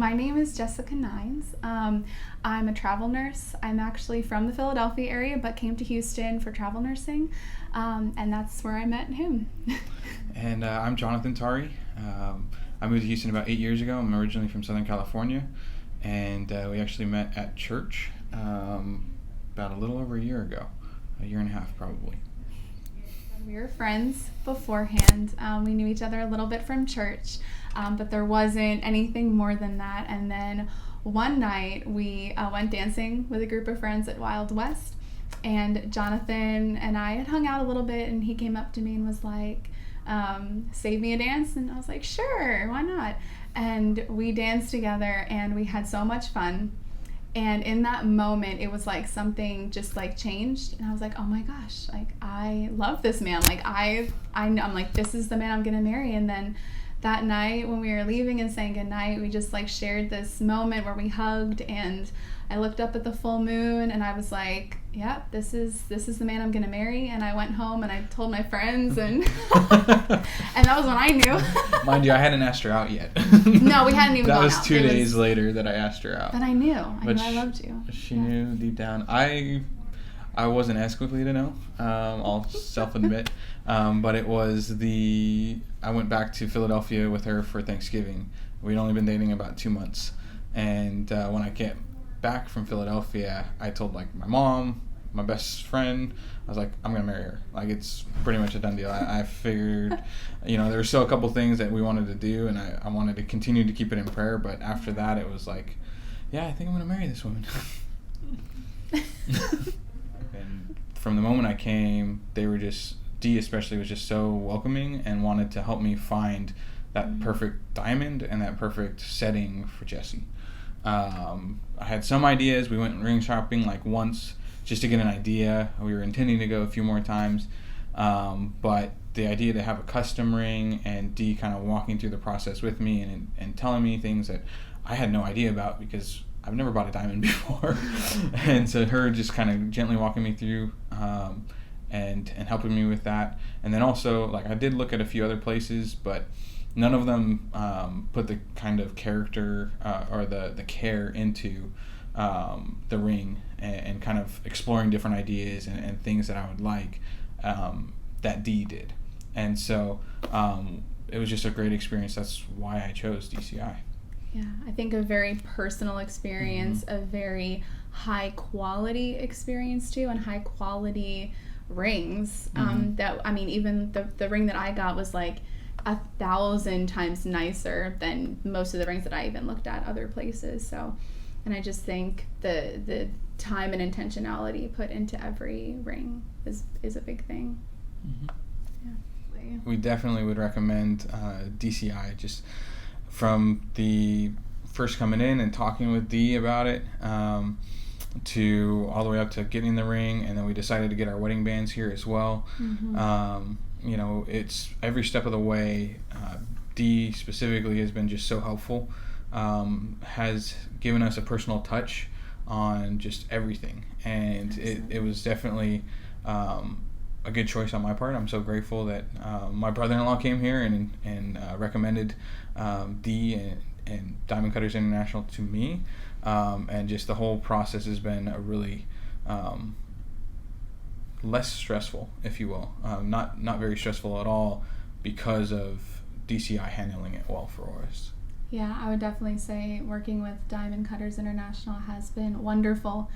my name is Jessica Nines. I'm a travel nurse. I'm actually from the Philadelphia area, but came to Houston for travel nursing, and that's where I met him. And I'm Jonathan Tari. I moved to Houston about 8 years ago. I'm originally from Southern California, and we actually met at church about a little over a year ago, a year and a half probably. We were friends beforehand. We knew each other a little bit from church, but there wasn't anything more than that. And then one night we went dancing with a group of friends at Wild West, and Jonathan and I had hung out a little bit, and he came up to me and was like, save me a dance. And I was like, sure, why not? And we danced together, and we had so much fun. And in that moment, it was like something just like changed, and I was like, oh my gosh, like I love this man. Like I'm like, this is the man I'm gonna marry. And then that night when we were leaving and saying goodnight, we just like shared this moment where we hugged, and I looked up at the full moon, and I was like, yeah, this is the man I'm gonna marry. And I went home and I told my friends, and and that was when I knew. Mind you, I hadn't asked her out yet. No, we hadn't even gone out. That was 2 days later that I asked her out. But I knew. I loved you. She knew deep down. I wasn't as quickly to know, I'll self-admit. But it was I went back to Philadelphia with her for Thanksgiving. We'd only been dating about 2 months. And when I came back from Philadelphia, I told like my mom, my best friend, I was like, I'm gonna marry her. Like, it's pretty much a done deal. I figured, there were still a couple things that we wanted to do, and I wanted to continue to keep it in prayer, but after that it was like, yeah, I think I'm gonna marry this woman. And from the moment I came, they were just, Dee especially was just so welcoming and wanted to help me find that perfect diamond and that perfect setting for Jessie. I had some ideas. We went ring shopping like once just to get an idea. We were intending to go a few more times, but the idea to have a custom ring and Dee kind of walking through the process with me and telling me things that I had no idea about because I've never bought a diamond before. And so her just kind of gently walking me through and helping me with that. And then also, like, I did look at a few other places, but none of them put the kind of character or the care into the ring and kind of exploring different ideas and things that I would like that Dee did. And so it was just a great experience. That's why I chose DCI. Yeah, I think a very personal experience, a very high quality experience too, and high quality rings. Even the ring that I got was like 1,000 times nicer than most of the rings that I even looked at other places. So, and I just think the time and intentionality put into every ring is a big thing. Yeah. We definitely would recommend DCI, just from the first coming in and talking with Dee about it, to all the way up to getting the ring, and then we decided to get our wedding bands here as well. It's every step of the way. Dee specifically has been just so helpful, has given us a personal touch on just everything, and it was definitely a good choice on my part. I'm so grateful that my brother-in-law came here and recommended Dee and Diamond Cutters International to me, and just the whole process has been a really less stressful, if you will, not very stressful at all, because of DCI handling it well for us. Yeah, I would definitely say working with Diamond Cutters International has been wonderful.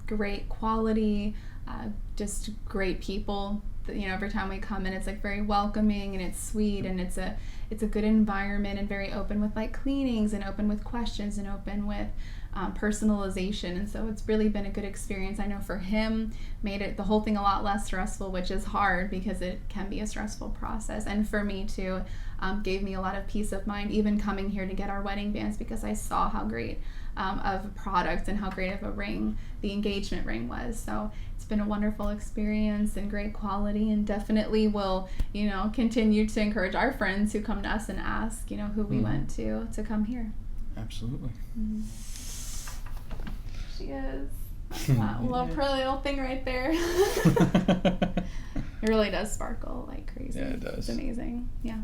Great quality, just great people. Every time we come in, it's like very welcoming and it's sweet, and it's a good environment and very open with like cleanings and open with questions and open with personalization. And so it's really been a good experience. I know for him, made it the whole thing a lot less stressful, which is hard because it can be a stressful process. And for me too, gave me a lot of peace of mind, even coming here to get our wedding bands, because I saw how great of a product and how great of a ring the engagement ring was. So it's been a wonderful experience and great quality, and definitely will continue to encourage our friends who come to us and ask who we went to come here. Absolutely. She is that little pretty little thing right there. It really does sparkle like crazy. Yeah, it does. It's amazing. Yeah.